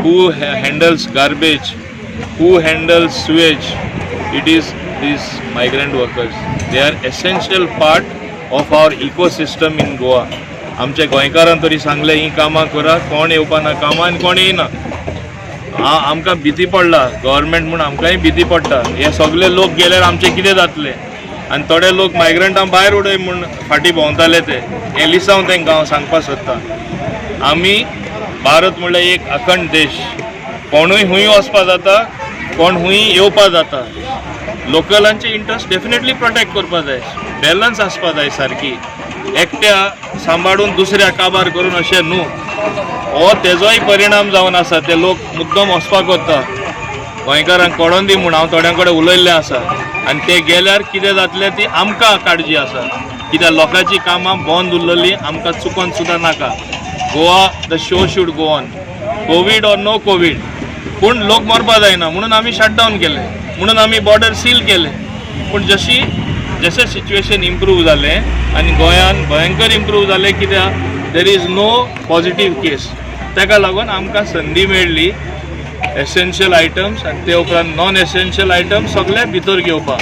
who handles garbage, who handles sewage. It is these migrant workers. They are essential part of our ecosystem in Goa. आमच्या गोंयकारान तरी सांगले ही कामां करा, कोण येवपाना कामां आनी कोण येयना. आमकां भीती पडला गव्हर्मेंट म्हूण आमकांय भीती पडटा. हे सगळे लोक गेल्यार आमचें कितें जातलें. आनी थोडे लोक मायग्रंटां भायर उडय म्हूण फाटीं भोंवताले ते. हें लिसांव तांकां हांव सांगपाक सोदतां. आमी भारत म्हणल्यार एक अखंड देश. कोणूय हुंय वचपाक जाता, कोण हुंय येवपाक जाता. लोकलांचे इंट्रस्ट डेफिनेटली प्रोटेक्ट करपा जाय. बॅलन्स आसपा जाय सारकी. एकट्या सांबाळून दुसऱ्या काबार करून अशें न्हू. हो तेजोय परिणाम जावन आसा. ते लोक मुद्दम वचपाक वता. गोंयकारांक कळोन दी म्हूण हांव थोड्यां कडेन उलयल्लें आसा. आनी ते गेल्यार कितें जातलें ती आमकां काळजी आसा. कित्याक लोकांची कामां बंद उरलेली आमकां चुकोन सुद्दां नाका. Goa the show should go on, covid or no covid. पूण लोक मरपा जायना म्हणून आमी शटडावन केले, म्हणून आमी बॉर्डर सील केले. पूण जशें सिच्युएशन इम्प्रूव जालें आनी गोंयान भयंकर इम्प्रूव जालें. कित्याक देर इज नो पॉझिटिव्ह केस. ताका लागून आमकां संदी मेळ्ळी एसेन्शियल आयटम्स आनी ते उपरांत नॉन एसेन्शियल आयटम्स सगळे भितर घेवपाक.